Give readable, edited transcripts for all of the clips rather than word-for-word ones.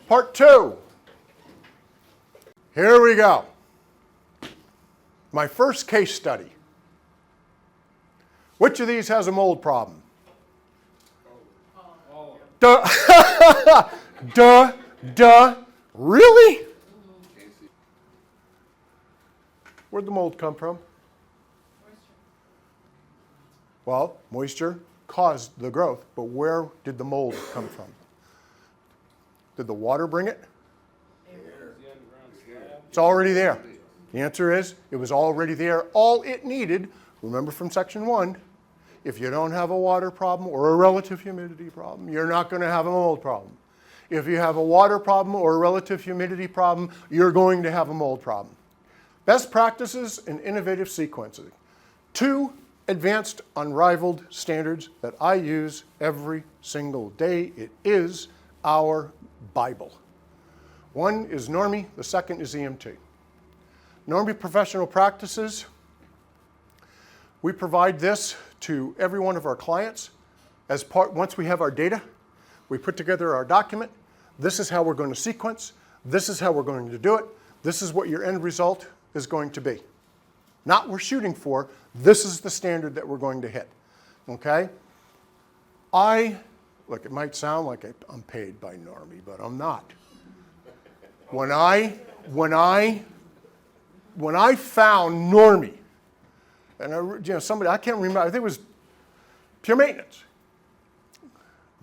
Part 2. Here we go. My first case study. Which of these has a mold problem? Duh. Duh. Really? Where'd the mold come from? Well, moisture caused the growth, but where did the mold come from? Did the water bring it? It's already there. The answer is, it was already there. All it needed, remember from section 1, if you don't have a water problem or a relative humidity problem, you're not going to have a mold problem. If you have a water problem or a relative humidity problem, you're going to have a mold problem. Best practices and innovative sequencing. 2 advanced, unrivaled standards that I use every single day. It is our Bible. One is NORMI, the second is EMT. NORMI professional practices. We provide this to every one of our clients as part. Once we have our data, we put together our document. This is how we're going to sequence. This is how we're going to do it. This is what your end result is going to be. Not we're shooting for. This is the standard that we're going to hit. Okay? Look, it might sound like I'm paid by NORMI, but I'm not. When I found NORMI, and somebody, I can't remember, I think it was Pure Maintenance.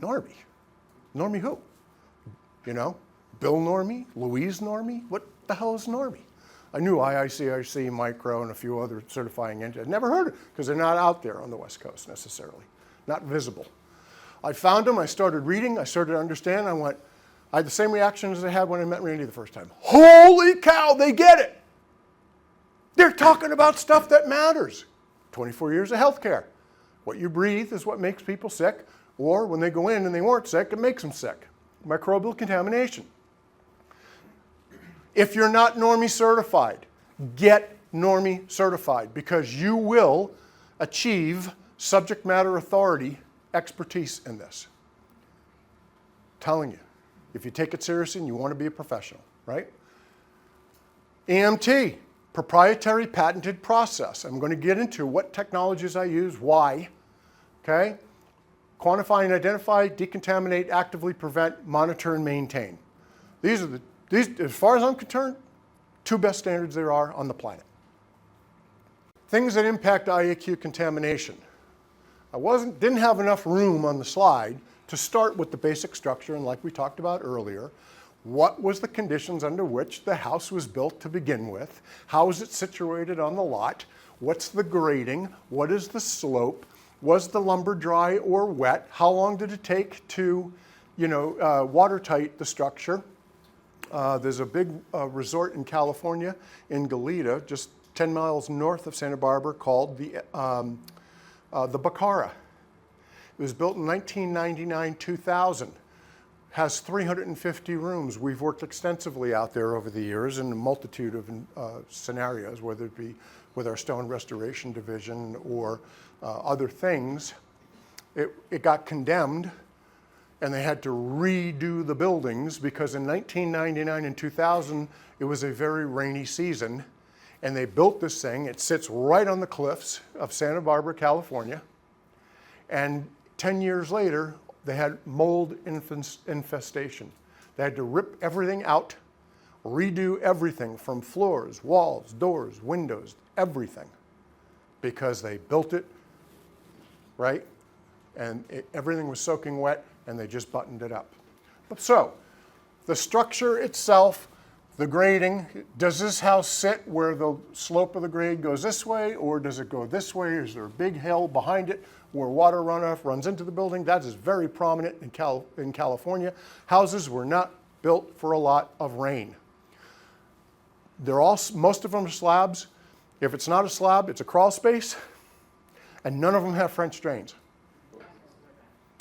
NORMI. NORMI who? Bill NORMI? Louise NORMI? What the hell is NORMI? I knew IICRC, Micro, and a few other certifying entities. I'd never heard of it because they're not out there on the West Coast necessarily, not visible. I found them, I started reading, I started to understand, I had the same reaction as I had when I met Randy the first time. Holy cow, they get it! They're talking about stuff that matters. 24 years of healthcare. What you breathe is what makes people sick, or when they go in and they weren't sick, it makes them sick. Microbial contamination. If you're not NORMI certified, get NORMI certified because you will achieve subject matter authority expertise in this. Telling you, if you take it seriously and you want to be a professional, right? EMT, proprietary patented process. I'm going to get into what technologies I use, why, okay? Quantify and identify, decontaminate, actively prevent, monitor, and maintain. These, as far as I'm concerned, 2 best standards there are on the planet. Things that impact IAQ contamination. Didn't have enough room on the slide to start with the basic structure, and like we talked about earlier, what was the conditions under which the house was built to begin with? How is it situated on the lot? What's the grading? What is the slope? Was the lumber dry or wet? How long did it take to, watertight the structure? There's a big resort in California, in Goleta, just 10 miles north of Santa Barbara, called the Bacara. It was built in 1999-2000. Has 350 rooms. We've worked extensively out there over the years in a multitude of scenarios, whether it be with our stone restoration division or other things. It got condemned, and they had to redo the buildings because in 1999 and 2000, it was a very rainy season, and they built this thing. It sits right on the cliffs of Santa Barbara, California, and 10 years later, they had mold infestation. They had to rip everything out, redo everything from floors, walls, doors, windows, everything, because they built it, right? And everything was soaking wet, and they just buttoned it up. So, the structure itself, the grading, does this house sit where the slope of the grade goes this way, or does it go this way? Is there a big hill behind it where water runoff runs into the building? That is very prominent in California. Houses were not built for a lot of rain. Most of them are slabs. If it's not a slab, it's a crawl space, and none of them have French drains.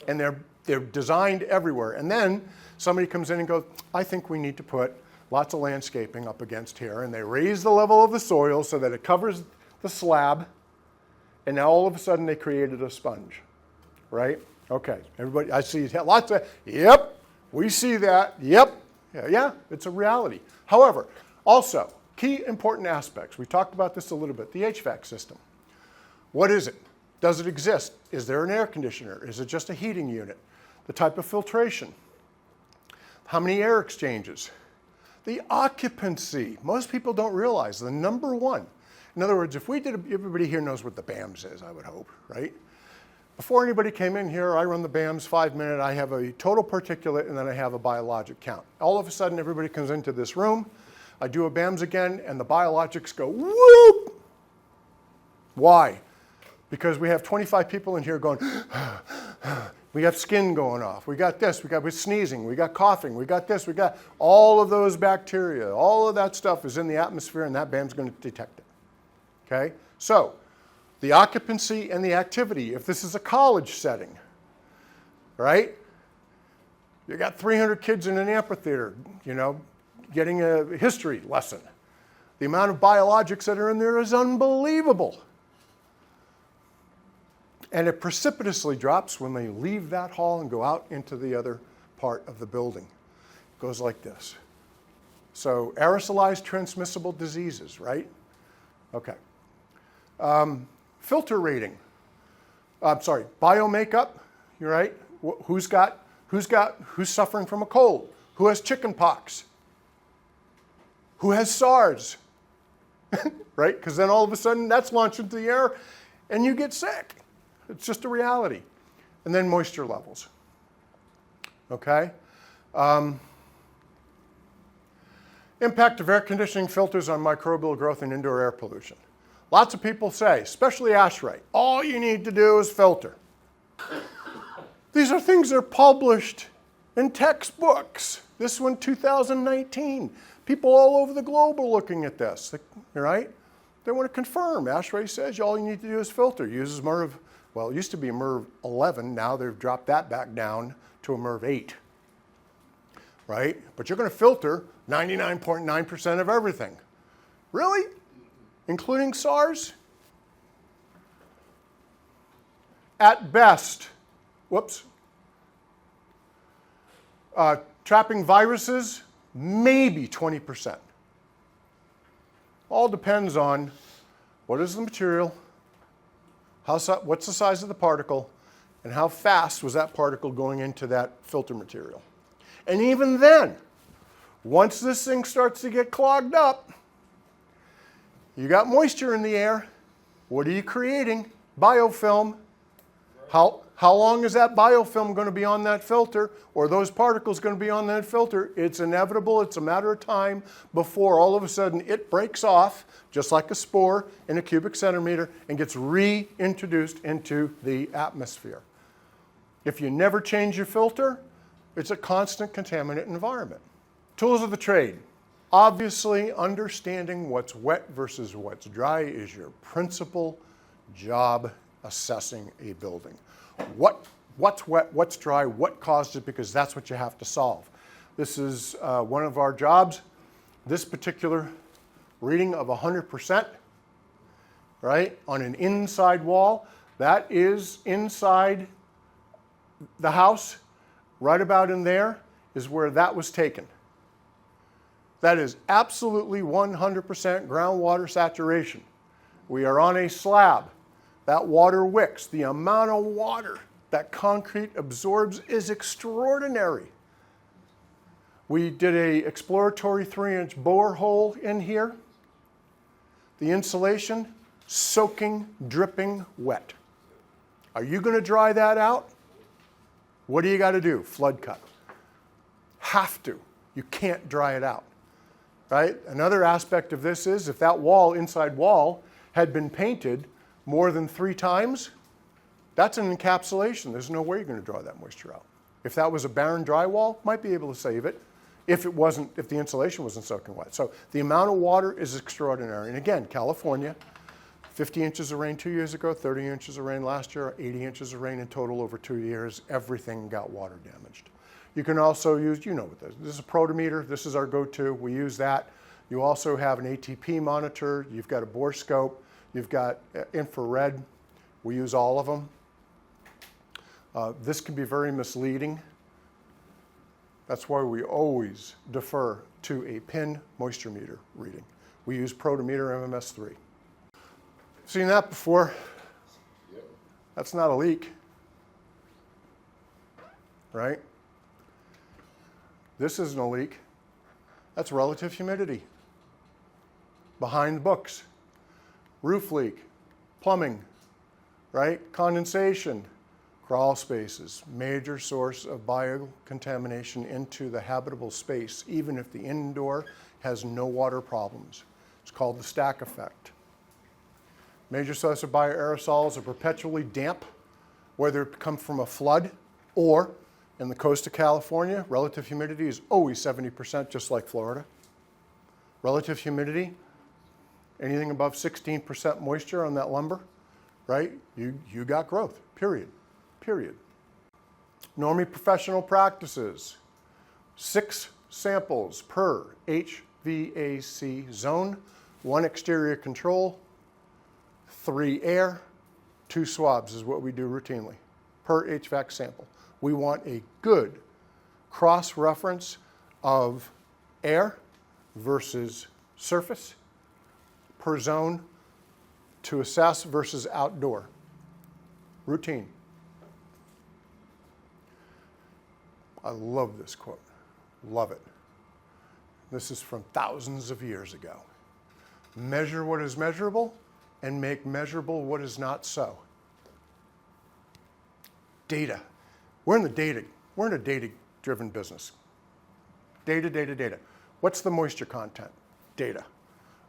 And they're designed everywhere. And then somebody comes in and goes, I think we need to put lots of landscaping up against here, and they raise the level of the soil so that it covers the slab, and now all of a sudden they created a sponge, right? Okay, everybody, I see lots of, yep, we see that, yep, Yeah, it's a reality. However, also, key important aspects. We talked about this a little bit. The HVAC system. What is it? Does it exist? Is there an air conditioner? Is it just a heating unit? The type of filtration. How many air exchanges? The occupancy. Most people don't realize the number one. In other words, if we did, everybody here knows what the BAMS is, I would hope, right? Before anybody came in here, I run the BAMS 5-minute. I have a total particulate, and then I have a biologic count. All of a sudden, everybody comes into this room. I do a BAMS again, and the biologics go whoop. Why? Because we have 25 people in here going, we have skin going off. We got this. We're sneezing. We got coughing. We got this. We got all of those bacteria. All of that stuff is in the atmosphere, and that BAM's going to detect it. Okay? So, the occupancy and the activity. If this is a college setting, right? You got 300 kids in an amphitheater, getting a history lesson. The amount of biologics that are in there is unbelievable. And it precipitously drops when they leave that hall and go out into the other part of the building. It goes like this. So aerosolized transmissible diseases, right? Okay. Filter rating. Bio makeup, you're right. Who's suffering from a cold? Who has chicken pox? Who has SARS? Right? Because then all of a sudden that's launched into the air and you get sick. It's just a reality. And then moisture levels. Okay? Impact of air conditioning filters on microbial growth and indoor air pollution. Lots of people say, especially ASHRAE, all you need to do is filter. These are things that are published in textbooks. This one, 2019. People all over the globe are looking at this, right? They want to confirm. ASHRAE says all you need to do is filter. Uses MERV, well, it used to be a MERV 11. Now they've dropped that back down to a MERV 8, right? But you're going to filter 99.9% of everything. Really? Including SARS? At best, trapping viruses, maybe 20%. All depends on what is the material, what's the size of the particle, and how fast was that particle going into that filter material. And even then, once this thing starts to get clogged up, you got moisture in the air. What are you creating? Biofilm. How long is that biofilm going to be on that filter, or those particles going to be on that filter? It's inevitable. It's a matter of time before all of a sudden it breaks off, just like a spore in a cubic centimeter, and gets reintroduced into the atmosphere. If you never change your filter, it's a constant contaminant environment. Tools of the trade. Obviously, understanding what's wet versus what's dry is your principal job assessing a building. What's wet, what's dry, what caused it, because that's what you have to solve. This is one of our jobs. This particular reading of 100%, right, on an inside wall, that is inside the house. Right about in there is where that was taken. That is absolutely 100% groundwater saturation. We are on a slab. That water wicks. The amount of water that concrete absorbs is extraordinary. We did an exploratory 3-inch borehole in here. The insulation, soaking, dripping wet. Are you going to dry that out? What do you got to do? Flood cut. Have to. You can't dry it out. Right? Another aspect of this is if that wall, inside wall, had been painted more than 3 times, that's an encapsulation. There's no way you're going to draw that moisture out. If that was a barren drywall, might be able to save it if the insulation wasn't soaking wet. So the amount of water is extraordinary. And again, California, 50 inches of rain 2 years ago, 30 inches of rain last year, 80 inches of rain in total over 2 years. Everything got water damaged. You can also use, what this is a protometer. This is our go-to. We use that. You also have an ATP monitor. You've got a borescope. You've got infrared. We use all of them. This can be very misleading. That's why we always defer to a pin moisture meter reading. We use Protometer MMS3. Seen that before? Yep. That's not a leak, right? This isn't a leak. That's relative humidity. Behind books. Roof leak, plumbing, right? Condensation, crawl spaces, major source of biocontamination into the habitable space, even if the indoor has no water problems. It's called the stack effect. Major source of bioaerosols are perpetually damp, whether it comes from a flood or in the coast of California, relative humidity is always 70%, just like Florida. Relative humidity, anything above 16% moisture on that lumber, right? You got growth, period. NORMI professional practices, 6 samples per HVAC zone, 1 exterior control, 3 air, 2 swabs is what we do routinely per HVAC sample. We want a good cross-reference of air versus surface per zone to assess versus outdoor. Routine. I love this quote. Love it. This is from thousands of years ago. Measure what is measurable and make measurable what is not so. Data. We're in a data-driven business. Data. What's the moisture content? Data.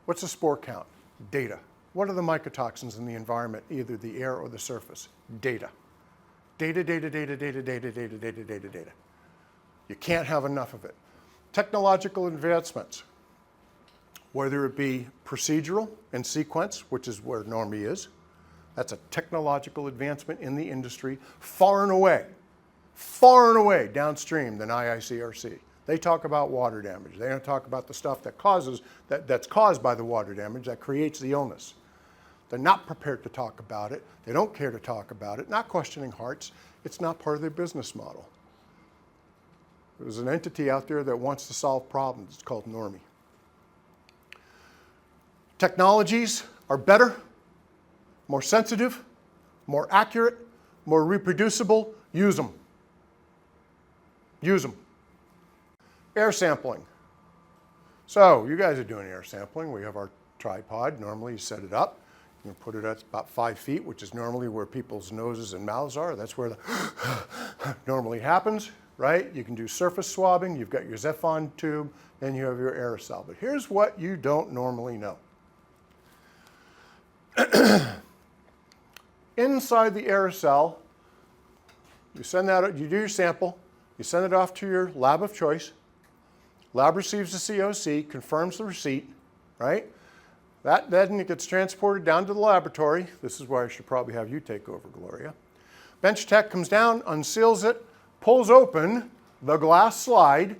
What's the spore count? Data. What are the mycotoxins in the environment, either the air or the surface? Data. Data. You can't have enough of it. Technological advancements, whether it be procedural and sequence, which is where NORMI is. That's a technological advancement in the industry, far and away downstream than IICRC. They talk about water damage. They don't talk about the stuff that's caused by the water damage that creates the illness. They're not prepared to talk about it. They don't care to talk about it. Not questioning hearts. It's not part of their business model. There's an entity out there that wants to solve problems. It's called NORMI. Technologies are better, more sensitive, more accurate, more reproducible. Use them. Use them. Air sampling. So you guys are doing air sampling. We have our tripod. Normally you set it up. You can put it at about 5 feet, which is normally where people's noses and mouths are. That's where the normally happens, right? You can do surface swabbing. You've got your Zephon tube, and you have your aerosol. But here's what you don't normally know. Inside the aerosol, you send that out, you do your sample, you send it off to your lab of choice. Lab receives the COC, confirms the receipt, right? That then it gets transported down to the laboratory. This is why I should probably have you take over, Gloria. Bench tech comes down, unseals it, pulls open the glass slide,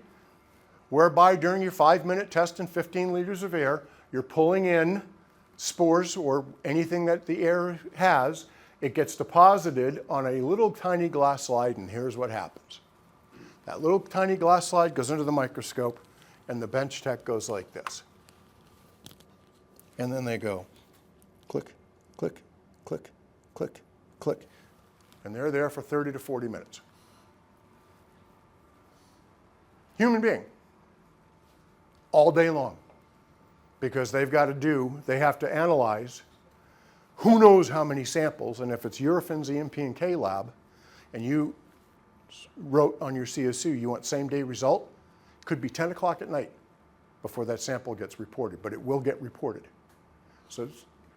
whereby during your 5-minute test in 15 liters of air, you're pulling in spores or anything that the air has. It gets deposited on a little tiny glass slide, and here's what happens. That little tiny glass slide goes under the microscope, and the bench tech goes like this. And then they go click, click, click, click, click. And they're there for 30 to 40 minutes. Human being. All day long. Because they have to analyze who knows how many samples, and if it's Eurofins EMP&K lab, and you wrote on your COC you want same day result, it could be 10 o'clock at night before that sample gets reported, but it will get reported. So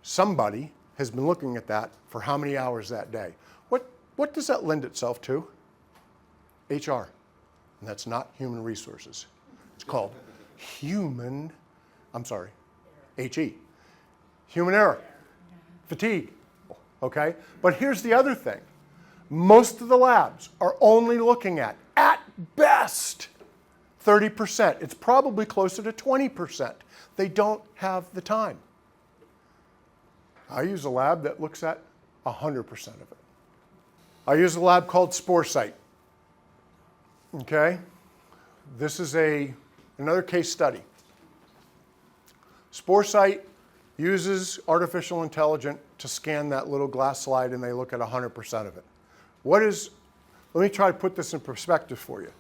somebody has been looking at that for how many hours that day. What does that lend itself to? HR, and that's not human resources. It's called HE, human error, fatigue, okay? But here's the other thing. Most of the labs are only looking at best, 30%. It's probably closer to 20%. They don't have the time. I use a lab that looks at 100% of it. I use a lab called SporeSight, okay? This is another case study. Sporesight uses artificial intelligence to scan that little glass slide, and they look at 100% of it. Let me try to put this in perspective for you.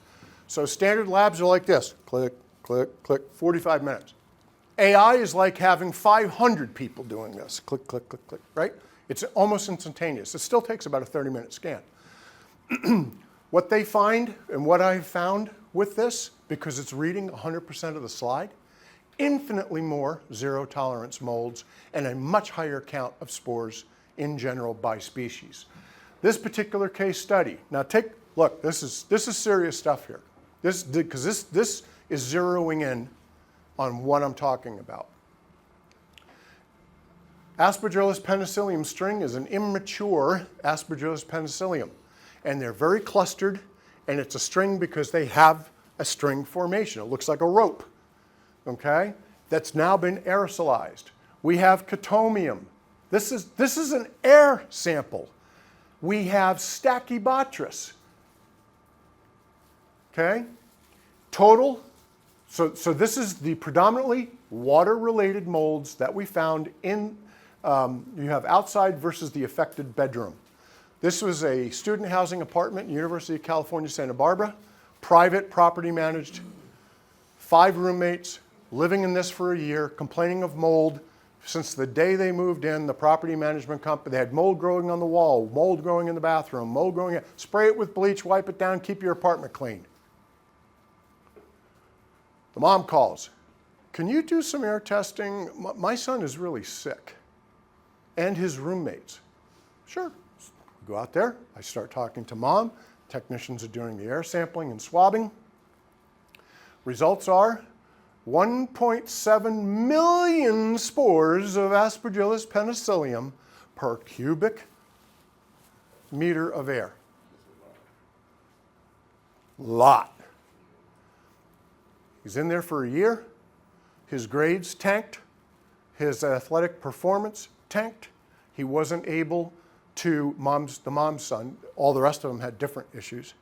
So standard labs are like this. Click, click, click, 45 minutes. AI is like having 500 people doing this. Click, click, click, click, right? It's almost instantaneous. It still takes about a 30-minute scan. What they find and what I've found with this, because it's reading 100% of the slide, infinitely more zero-tolerance molds and a much higher count of spores in general by species. This particular case study, now look, this is serious stuff here. Because this is zeroing in on what I'm talking about. Aspergillus penicillium string is an immature Aspergillus penicillium, and they're very clustered, and it's a string because they have a string formation. It looks like a rope, okay? That's now been aerosolized. We have Cotomium. This is an air sample. We have Stachybotrys, okay? Total, so this is the predominantly water-related molds that we found in, you have outside versus the affected bedroom. This was a student housing apartment, University of California, Santa Barbara, private, property managed, 5 roommates, living in this for a year, complaining of mold. Since the day they moved in, the property management company, they had mold growing on the wall, mold growing in the bathroom, mold growing, spray it with bleach, wipe it down, keep your apartment clean. The mom calls, can you do some air testing? My son is really sick. And his roommates. Sure. Go out there. I start talking to mom. Technicians are doing the air sampling and swabbing. Results are 1.7 million spores of Aspergillus penicillium per cubic meter of air. Lot. He's in there for a year. His grades tanked. His athletic performance tanked. He wasn't able to, the mom's son, all the rest of them had different issues.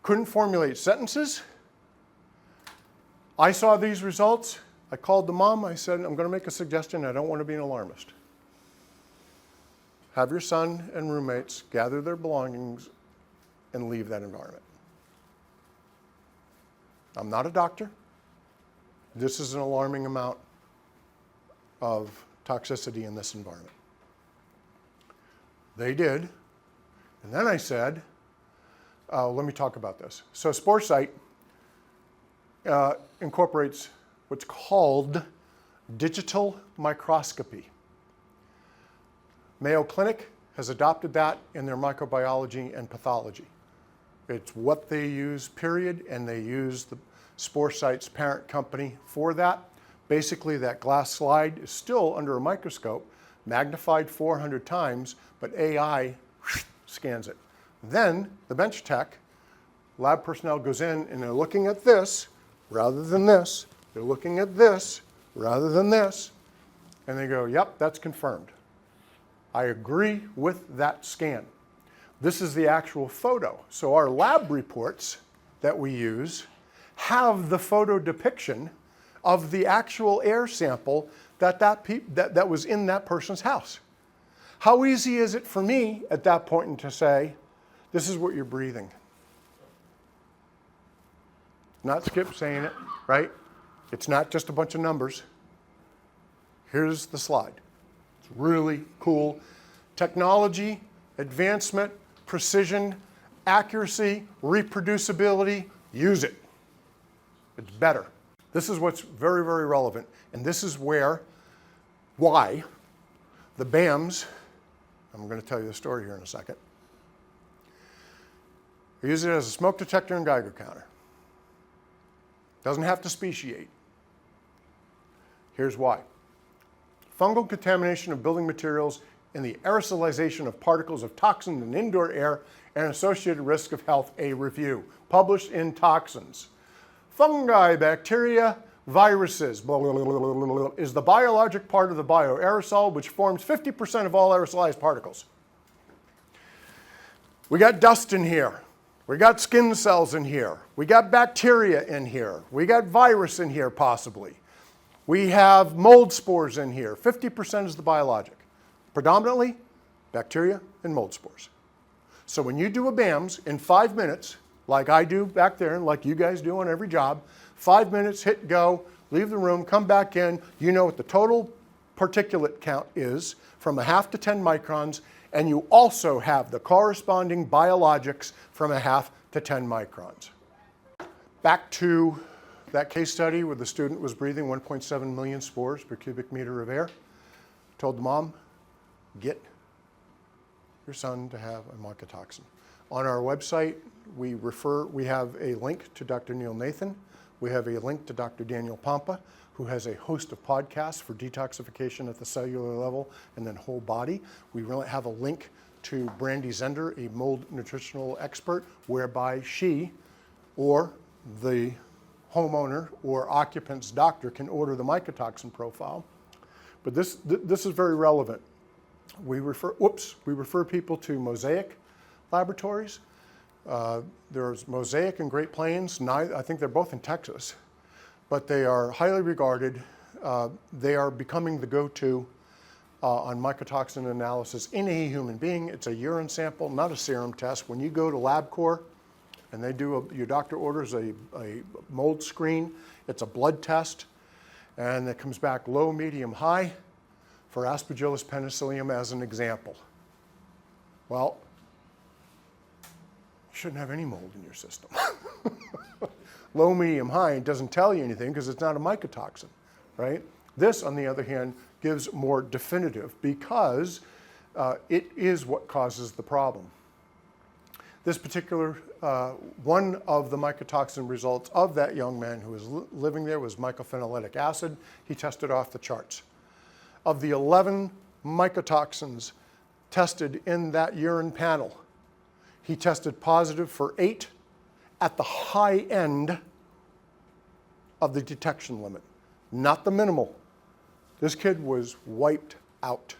Couldn't formulate sentences. I saw these results. I called the mom. I said, I'm going to make a suggestion. I don't want to be an alarmist. Have your son and roommates gather their belongings and leave that environment. I'm not a doctor. This is an alarming amount of toxicity in this environment. They did. And then I said, let me talk about this. So Sporesight incorporates what's called digital microscopy. Mayo Clinic has adopted that in their microbiology and pathology. It's what they use, period, and they use the Sporesight's parent company for that. Basically, that glass slide is still under a microscope, magnified 400 times, but AI scans it. Then the bench tech, lab personnel goes in and they're looking at this rather than this. They're looking at this rather than this. And they go, yep, that's confirmed. I agree with that scan. This is the actual photo. So our lab reports that we use have the photo depiction of the actual air sample that was in that person's house. How easy is it for me at that point to say, this is what you're breathing? Not Skip saying it, right? It's not just a bunch of numbers. Here's the slide. It's really cool. Technology, advancement, precision, accuracy, reproducibility, use it. It's better. This is what's very, very relevant. And this is why the BAMs, I'm going to tell you the story here in a second, they use it as a smoke detector and Geiger counter. Doesn't have to speciate. Here's why. Fungal contamination of building materials and the aerosolization of particles of toxins in indoor air and associated risk of health, a review. Published in Toxins. Fungi, bacteria, viruses, blah, blah, blah, blah, blah, blah, is the biologic part of the bioaerosol, which forms 50% of all aerosolized particles. We got dust in here. We got skin cells in here. We got bacteria in here. We got virus in here, possibly. We have mold spores in here. 50% is the biologic. Predominantly, bacteria and mold spores. So when you do a BAMS in 5 minutes, like I do back there and like you guys do on every job, 5 minutes, hit go, leave the room, come back in, you know what the total particulate count is from 0.5 to 10 microns, and you also have the corresponding biologics from 0.5 to 10 microns. Back to that case study where the student was breathing 1.7 million spores per cubic meter of air. Told the mom, get your son to have a mycotoxin. On our website, we have a link to Dr. Neil Nathan. We have a link to Dr. Daniel Pompa, who has a host of podcasts for detoxification at the cellular level and then whole body. We really have a link to Brandy Zender, a mold nutritional expert, whereby she or the homeowner or occupant's doctor can order the mycotoxin profile. But this is very relevant. We refer people to Mosaic Laboratories. There's Mosaic in Great Plains. I think they're both in Texas, but they are highly regarded. They are becoming the go-to on mycotoxin analysis in a human being. It's a urine sample, not a serum test. When you go to LabCorp and they do your doctor orders a mold screen, it's a blood test, and it comes back low, medium, high for Aspergillus penicillium as an example. Well, you shouldn't have any mold in your system. Low, medium, high doesn't tell you anything because it's not a mycotoxin, right? This, on the other hand, gives more definitive because it is what causes the problem. This particular, one of the mycotoxin results of that young man who was living there was mycophenolate acid. He tested off the charts. Of the 11 mycotoxins tested in that urine panel, he tested positive for 8 at the high end of the detection limit, not the minimal. This kid was wiped out.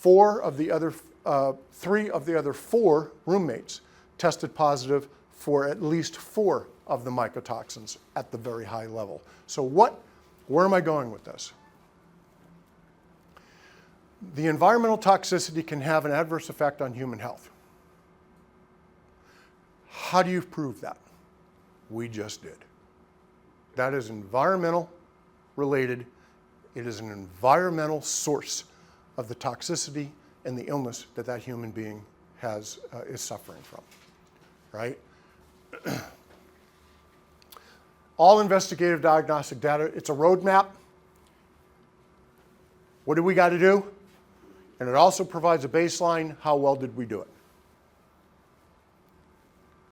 3 of the other 4 roommates tested positive for at least 4 of the mycotoxins at the very high level. So where am I going with this? The environmental toxicity can have an adverse effect on human health. How do you prove that? We just did. That is environmental related. It is an environmental source of the toxicity and the illness that human being is suffering from, right? All investigative diagnostic data, it's a roadmap. What do we got to do? And it also provides a baseline, how well did we do it?